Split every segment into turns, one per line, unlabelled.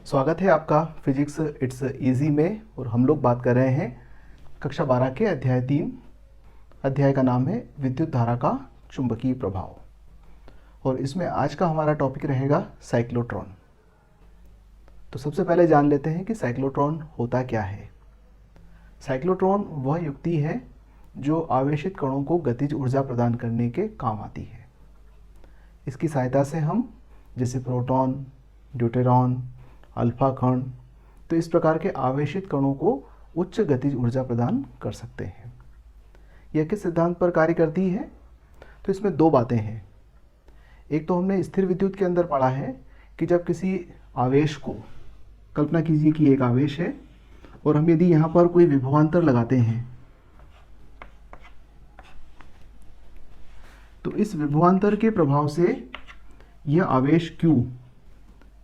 स्वागत है आपका फिजिक्स इट्स इजी में। और हम लोग बात कर रहे हैं कक्षा 12 के अध्याय 3। अध्याय का नाम है विद्युत धारा का चुंबकीय प्रभाव। और इसमें आज का हमारा टॉपिक रहेगा साइक्लोट्रॉन। तो सबसे पहले जान लेते हैं कि साइक्लोट्रॉन होता क्या है। साइक्लोट्रॉन वह युक्ति है जो आवेशित कणों को गतिज ऊर्जा प्रदान करने के काम आती है। इसकी सहायता से हम जैसे प्रोटॉन, ड्यूटेरॉन, अल्फा कण, तो इस प्रकार के आवेशित कणों को उच्च गतिज ऊर्जा प्रदान कर सकते हैं। यह किस सिद्धांत पर कार्य करती है? तो इसमें दो बातें हैं। एक तो हमने स्थिर विद्युत के अंदर पढ़ा है कि जब किसी आवेश को, कल्पना कीजिए कि एक आवेश है और हम यदि यहाँ पर कोई विभवांतर लगाते हैं तो इस विभवांतर के प्रभाव से यह आवेश Q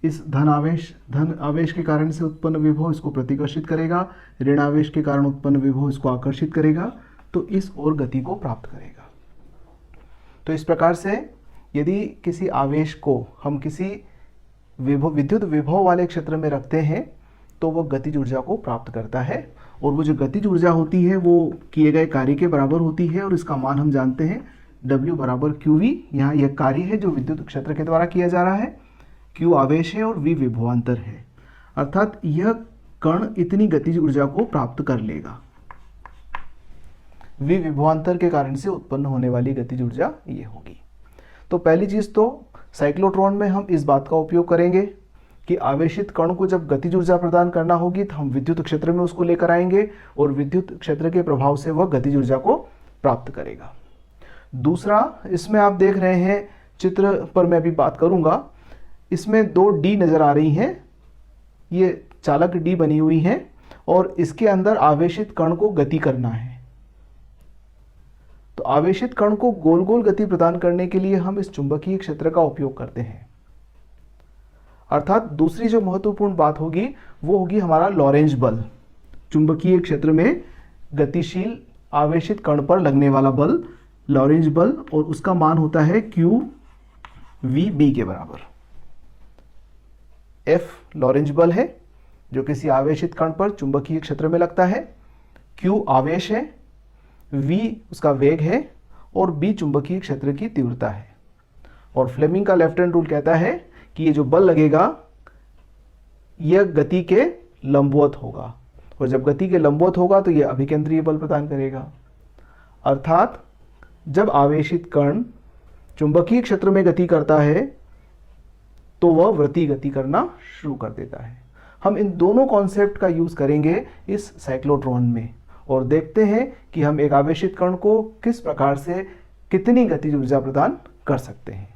इस धन आवेश के कारण से उत्पन्न विभव इसको प्रतिकर्षित करेगा, ऋण आवेश के कारण उत्पन्न विभव इसको आकर्षित करेगा, तो इस ओर गति को प्राप्त करेगा। तो इस प्रकार से यदि किसी आवेश को हम किसी विद्युत विभव वाले क्षेत्र में रखते हैं तो वह गतिज ऊर्जा को प्राप्त करता है। और वो जो गतिज ऊर्जा होती है वो किए गए कार्य के बराबर होती है और इसका मान हम जानते हैं W बराबर QV। यहाँ यह कार्य है जो विद्युत क्षेत्र के द्वारा किया जा रहा है। Q आवेश है और V विभवांतर है, अर्थात यह कण इतनी गतिज ऊर्जा को प्राप्त कर लेगा। V विभवांतर के कारण से उत्पन्न होने वाली गतिज ऊर्जा ये होगी। तो पहली चीज तो साइक्लोट्रॉन में हम इस बात का उपयोग करेंगे कि आवेशित कण को जब गतिज ऊर्जा प्रदान करना होगी तो हम विद्युत क्षेत्र में उसको लेकर आएंगे और विद्युत क्षेत्र के प्रभाव से वह गतिज ऊर्जा को प्राप्त करेगा। दूसरा, इसमें आप देख रहे हैं, चित्र पर मैं भी बात करूंगा, इसमें दो डी नजर आ रही हैं। ये चालक डी बनी हुई है और इसके अंदर आवेशित कण को गति करना है। तो आवेशित कण को गोल गोल गति प्रदान करने के लिए हम इस चुंबकीय क्षेत्र का उपयोग करते हैं। अर्थात दूसरी जो महत्वपूर्ण बात होगी वो होगी हमारा लॉरेंज बल। चुंबकीय क्षेत्र में गतिशील आवेशित कण पर लगने वाला बल लॉरेंज बल, और उसका मान होता है QVB के बराबर। F लॉरेंज बल है जो किसी आवेशित कण पर चुंबकीय क्षेत्र में लगता है, Q आवेश है, V उसका वेग है और B चुंबकीय क्षेत्र की तीव्रता है। और फ्लेमिंग का लेफ्ट हैंड रूल कहता है कि ये जो बल लगेगा यह गति के लंबवत होगा, और जब गति के लंबवत होगा तो यह अभिकेंद्रीय बल प्रदान करेगा। अर्थात जब आवेशित कण चुंबकीय क्षेत्र में गति करता है तो वह वृत्तीय गति करना शुरू कर देता है। हम इन दोनों कॉन्सेप्ट का यूज करेंगे इस साइक्लोट्रॉन में और देखते हैं कि हम एक आवेशित कण को किस प्रकार से कितनी गतिज ऊर्जा प्रदान कर सकते हैं।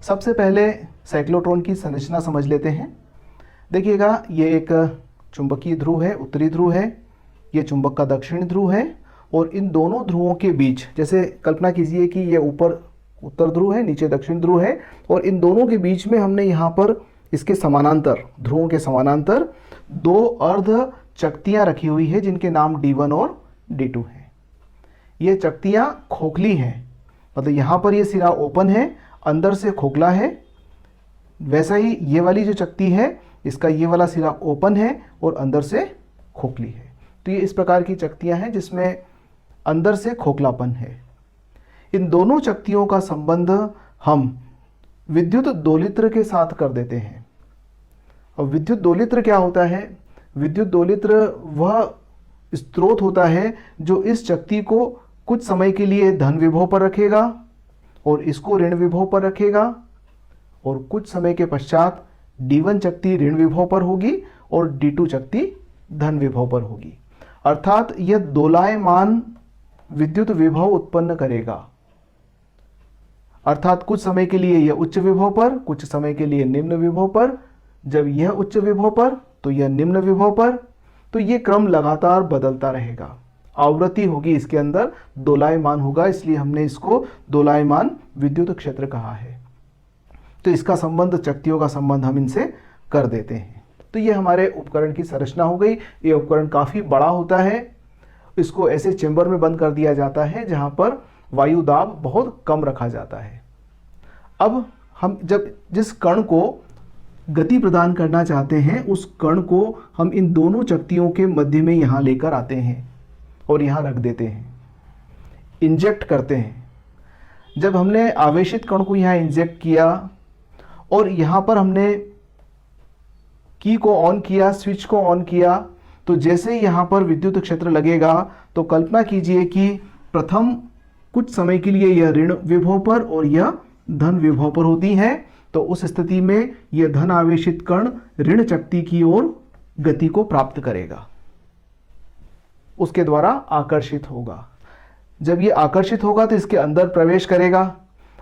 सबसे पहले साइक्लोट्रॉन की संरचना समझ लेते हैं। देखिएगा, ये एक चुंबकीय ध्रुव है, उत्तरी ध्रुव है, ये चुंबक का दक्षिणी ध्रुव है, और इन दोनों ध्रुवों के बीच, जैसे कल्पना कीजिए कि ये ऊपर उत्तर ध्रुव है, नीचे दक्षिण ध्रुव है, और इन दोनों के बीच में हमने यहाँ पर इसके समानांतर, ध्रुवों के समानांतर दो अर्ध चकतियाँ रखी हुई है जिनके नाम D1 और D2 हैं। ये चकतियाँ खोखली हैं, मतलब यहाँ पर ये सिरा ओपन है, अंदर से खोखला है। वैसा ही ये वाली जो चकती है इसका ये वाला सिरा ओपन है और अंदर से खोखली है। तो ये इस प्रकार की चकतियाँ हैं जिसमें अंदर से खोखलापन है। इन दोनों चकतियों का संबंध हम विद्युत दोलित्र के साथ कर देते हैं। और विद्युत दोलित्र क्या होता है? विद्युत दोलित्र वह स्रोत होता है जो इस चकती को कुछ समय के लिए धन विभव पर रखेगा और इसको ऋण विभव पर रखेगा, और कुछ समय के पश्चात D1 चकती ऋण विभव पर होगी और D2 चकती धन विभव पर होगी। अर्थात यह दोलायमान विद्युत विभव उत्पन्न करेगा। अर्थात कुछ समय के लिए यह उच्च विभव पर, कुछ समय के लिए निम्न विभव पर। जब यह उच्च विभव पर तो यह निम्न विभव पर, तो यह क्रम लगातार बदलता रहेगा। आवृत्ति होगी इसके अंदर, दोलायमान होगा, इसलिए हमने इसको दोलायमान विद्युत क्षेत्र कहा है। तो इसका संबंध, चकतियों का संबंध हम इनसे कर देते हैं। तो ये हमारे उपकरण की संरचना हो गई। ये उपकरण काफ़ी बड़ा होता है। इसको ऐसे चेंबर में बंद कर दिया जाता है जहाँ पर वायु दाब बहुत कम रखा जाता है। अब हम जब जिस कण को गति प्रदान करना चाहते हैं उस कण को हम इन दोनों चकतियों के मध्य में यहाँ लेकर आते हैं और यहाँ रख देते हैं, इंजेक्ट करते हैं। जब हमने आवेशित कण को यहाँ इंजेक्ट किया और यहाँ पर हमने की को ऑन किया, स्विच को ऑन किया, तो जैसे ही यहाँ पर विद्युत क्षेत्र लगेगा तो कल्पना कीजिए कि प्रथम कुछ समय के लिए यह ऋण विभव पर और यह धन विभव पर होती है। तो उस स्थिति में यह धन आवेशित कण ऋण चकती की ओर गति को प्राप्त करेगा, उसके द्वारा आकर्षित होगा। जब यह आकर्षित होगा तो इसके अंदर प्रवेश करेगा।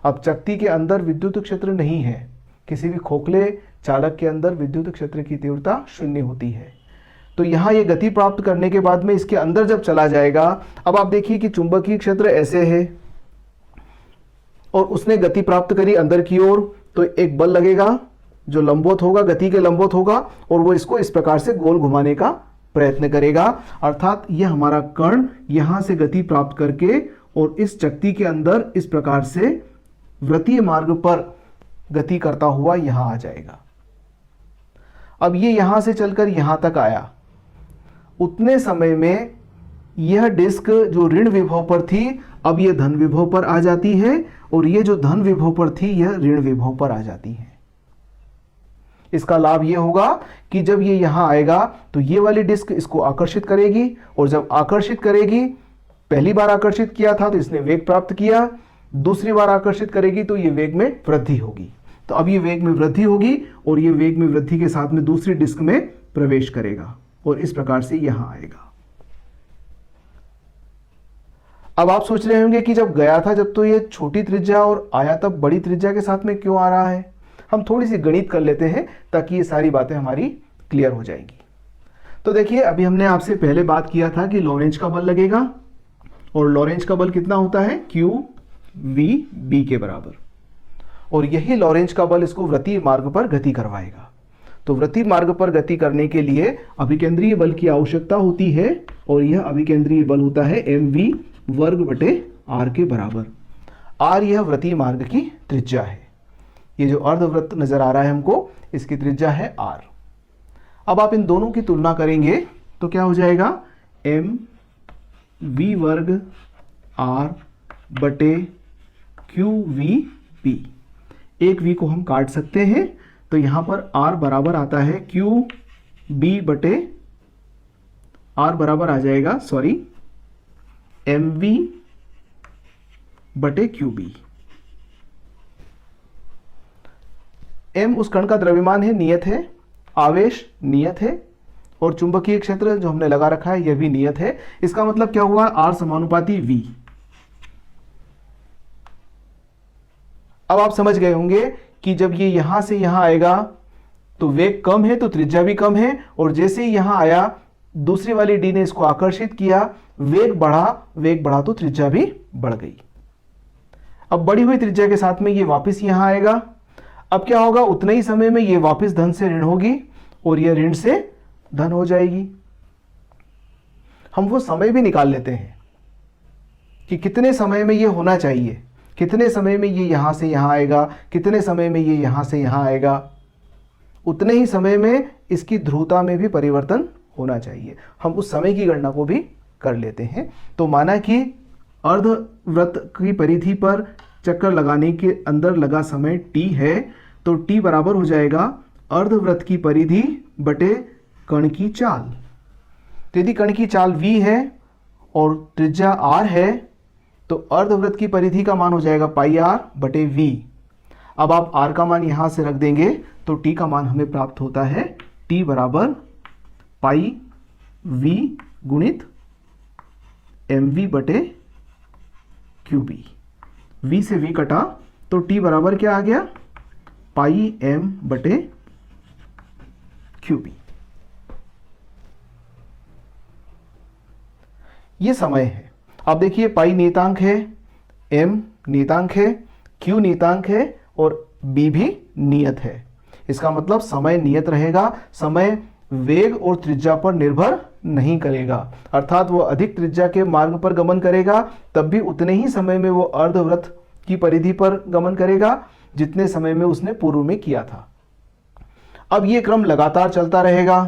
अब चकती के अंदर विद्युत क्षेत्र नहीं है, किसी भी खोखले चालक के अंदर विद्युत क्षेत्र की तीव्रता शून्य होती है। तो यहाँ ये गति प्राप्त करने के बाद में इसके अंदर जब चला जाएगा, अब आप देखिए कि चुंबकीय क्षेत्र ऐसे है और उसने गति प्राप्त करी अंदर की ओर, तो एक बल लगेगा जो लंबवत होगा, गति के लंबवत होगा, और वो इसको इस प्रकार से गोल घुमाने का प्रयत्न करेगा। अर्थात यह हमारा कण यहाँ से गति प्राप्त करके और इस चकती के अंदर इस प्रकार से वृत्तीय मार्ग पर गति करता हुआ यहाँ आ जाएगा। अब ये यहाँ से चलकर यहाँ तक आया, उतने समय में यह डिस्क जो ऋण विभव पर थी अब यह धन विभव पर आ जाती है, और यह जो धन विभव पर थी यह ऋण विभव पर आ जाती है। इसका लाभ यह होगा कि जब ये यहां आएगा तो ये वाली डिस्क इसको आकर्षित करेगी, और जब आकर्षित करेगी, पहली बार आकर्षित किया था तो इसने वेग प्राप्त किया, दूसरी बार आकर्षित करेगी तो ये वेग में वृद्धि होगी। तो अब ये वेग में वृद्धि होगी और ये वेग में वृद्धि के साथ में दूसरी डिस्क में प्रवेश करेगा और इस प्रकार से यहां आएगा। अब आप सोच रहे होंगे कि जब गया था जब तो ये छोटी त्रिज्या और आया तब बड़ी त्रिज्या के साथ में क्यों आ रहा है। हम थोड़ी सी गणित कर लेते हैं ताकि ये सारी बातें हमारी क्लियर हो जाएंगी। तो देखिए, अभी हमने आपसे पहले बात किया था कि लॉरेंज का बल लगेगा, और लॉरेंज का बल कितना होता है, Q V B के बराबर, और यही लॉरेंज का बल इसको वृत्तीय मार्ग पर गति करवाएगा। तो वृत्तीय मार्ग पर गति करने के लिए अभिकेंद्रीय बल की आवश्यकता होती है, और यह अभिकेंद्रीय बल होता है mv वर्ग बटे r के बराबर। r यह वृत्तीय मार्ग की त्रिज्या है। ये जो अर्धवृत्त नजर आ रहा है हमको, इसकी त्रिज्या है r। अब आप इन दोनों की तुलना करेंगे तो क्या हो जाएगा, mv वर्ग r बटे qvp। एक v को हम काट सकते हैं, तो यहां पर r बराबर आता है qb बटे r बराबर आ जाएगा mv बटे qb। m उस कण का द्रव्यमान है, नियत है, आवेश नियत है, और चुंबकीय क्षेत्र जो हमने लगा रखा है यह भी नियत है। इसका मतलब क्या हुआ, r समानुपाती v। अब आप समझ गए होंगे कि जब ये यहां से यहां आएगा तो वेग कम है तो त्रिज्या भी कम है, और जैसे ही यहां आया दूसरी वाली डी ने इसको आकर्षित किया, वेग बढ़ा तो त्रिज्या भी बढ़ गई। अब बढ़ी हुई त्रिज्या के साथ में ये वापस यहां आएगा। अब क्या होगा, उतने ही समय में ये वापस धन से ऋण होगी और ये ऋण से धन हो जाएगी। हम वो समय भी निकाल लेते हैं कि कितने समय में ये होना चाहिए, कितने समय में ये यहां से यहां आएगा, कितने समय में ये यहां से यहां आएगा। उतने ही समय में इसकी ध्रुवता में भी परिवर्तन होना चाहिए। हम उस समय की गणना को भी कर लेते हैं। तो माना कि अर्धवृत्त की परिधि पर चक्कर लगाने के अंदर लगा समय t है, तो t बराबर हो जाएगा अर्धवृत्त की परिधि बटे कण की चाल। तो यदि कण की चाल v है और त्रिज्या r है, तो अर्धवृत्त की परिधि का मान हो जाएगा पाई r बटे v। अब आप r का मान यहां से रख देंगे तो t का मान हमें प्राप्त होता है t बराबर पाई v गुणित mv बटे qb। v से v कटा तो t बराबर क्या आ गया, पाई m बटे qb। ये समय है। आप देखिए, पाई नियतांक है, m नियतांक है, q नियतांक है और b भी नियत है। इसका मतलब समय नियत रहेगा, समय वेग और त्रिज्या पर निर्भर नहीं करेगा। अर्थात वो अधिक त्रिज्या के मार्ग पर गमन करेगा तब भी उतने ही समय में वो अर्धवृत्त की परिधि पर गमन करेगा जितने समय में उसने पूर्व में किया था। अब ये क्रम लगातार चलता रहेगा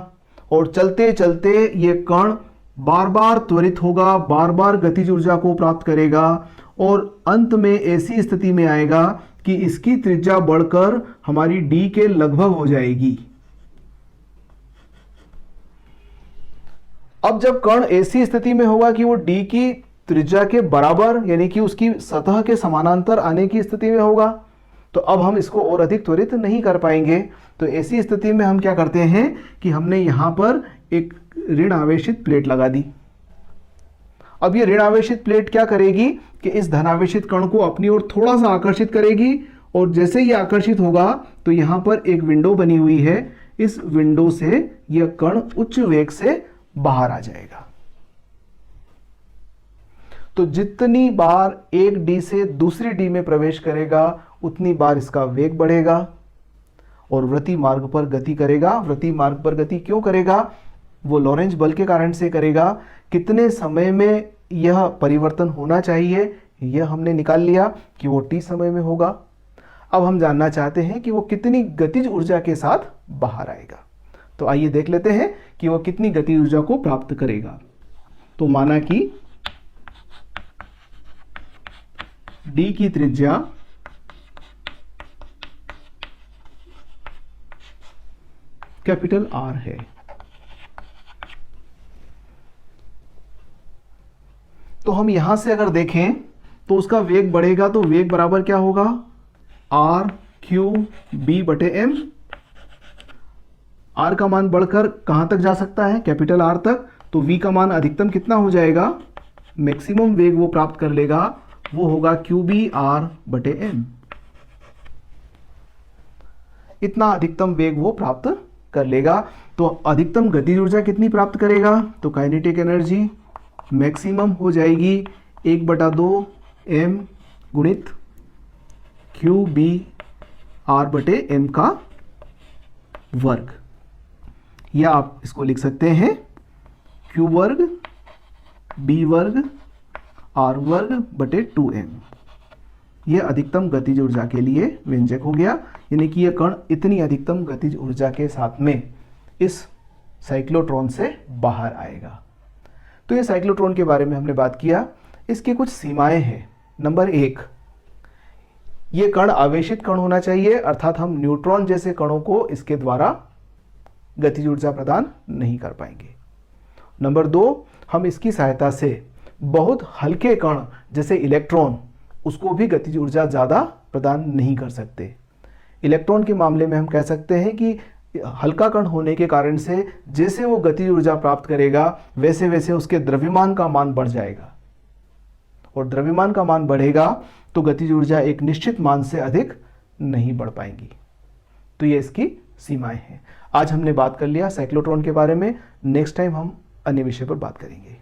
और चलते चलते ये कण बार बार त्वरित होगा, बार बार गतिज ऊर्जा को प्राप्त करेगा और अंत में ऐसी स्थिति में आएगा कि इसकी त्रिज्या बढ़कर हमारी d के लगभग हो जाएगी। अब जब कण ऐसी स्थिति में होगा कि वो d की त्रिज्या के बराबर यानी कि उसकी सतह के समानांतर आने की स्थिति में होगा, तो अब हम इसको और अधिक त्वरित नहीं कर पाएंगे। तो ऐसी स्थिति में हम क्या करते हैं कि हमने यहां पर एक ऋण आवेशित प्लेट लगा दी। अब ये ऋण आवेशित प्लेट क्या करेगी कि इस धनावेशित कण को अपनी ओर थोड़ा सा आकर्षित करेगी और जैसे ये आकर्षित होगा तो यहां पर एक विंडो बनी हुई है, इस विंडो से यह कण उच्च वेग से बाहर आ जाएगा। तो जितनी बार एक डी से दूसरी डी में प्रवेश करेगा उतनी बार इसका वेग बढ़ेगा और वृत्तीय मार्ग पर गति करेगा। वृत्तीय मार्ग पर गति क्यों करेगा? वो लॉरेंज बल के कारण से करेगा। कितने समय में यह परिवर्तन होना चाहिए यह हमने निकाल लिया कि वो t समय में होगा। अब हम जानना चाहते हैं कि वो कितनी गतिज ऊर्जा के साथ बाहर आएगा। तो आइए देख लेते हैं कि वो कितनी गतिज ऊर्जा को प्राप्त करेगा। तो माना कि d की त्रिज्या कैपिटल R है। तो हम यहां से अगर देखें तो उसका वेग बढ़ेगा तो वेग बराबर क्या होगा? R क्यू बी बटे एम। R का मान बढ़कर कहां तक जा सकता है? कैपिटल R तक। तो V का मान अधिकतम कितना हो जाएगा? मैक्सिमम वेग वो प्राप्त कर लेगा, वो होगा क्यू बी आर बटे एम। इतना अधिकतम वेग वो प्राप्त कर लेगा। तो अधिकतम गतिज ऊर्जा कितनी प्राप्त करेगा? तो काइनेटिक एनर्जी मैक्सिमम हो जाएगी 1/2 m गुणित क्यू बी आर बटे एम का वर्ग, या आप इसको लिख सकते हैं क्यू वर्ग बी वर्ग आर वर्ग बटे 2m। यह अधिकतम गतिज ऊर्जा के लिए व्यंजक हो गया, यानी कि यह कण इतनी अधिकतम गतिज ऊर्जा के साथ में इस साइक्लोट्रॉन से बाहर आएगा। तो ये साइक्लोट्रॉन के बारे में हमने बात किया। इसकी कुछ सीमाएं हैं। नंबर 1, ये कण आवेशित कण होना चाहिए, अर्थात हम न्यूट्रॉन जैसे कणों को इसके द्वारा गतिज ऊर्जा प्रदान नहीं कर पाएंगे। नंबर 2, हम इसकी सहायता से बहुत हल्के कण जैसे इलेक्ट्रॉन उसको भी गतिज ऊर्जा ज़्यादा प्रदान नहीं कर सकते। इलेक्ट्रॉन के मामले में हम कह सकते हैं कि हल्का कण होने के कारण से जैसे वो गतिज ऊर्जा प्राप्त करेगा वैसे वैसे उसके द्रव्यमान का मान बढ़ जाएगा, और द्रव्यमान का मान बढ़ेगा तो गतिज ऊर्जा एक निश्चित मान से अधिक नहीं बढ़ पाएंगी। तो ये इसकी सीमाएं हैं। आज हमने बात कर लिया साइक्लोट्रॉन के बारे में। नेक्स्ट टाइम हम अन्य विषय पर बात करेंगे।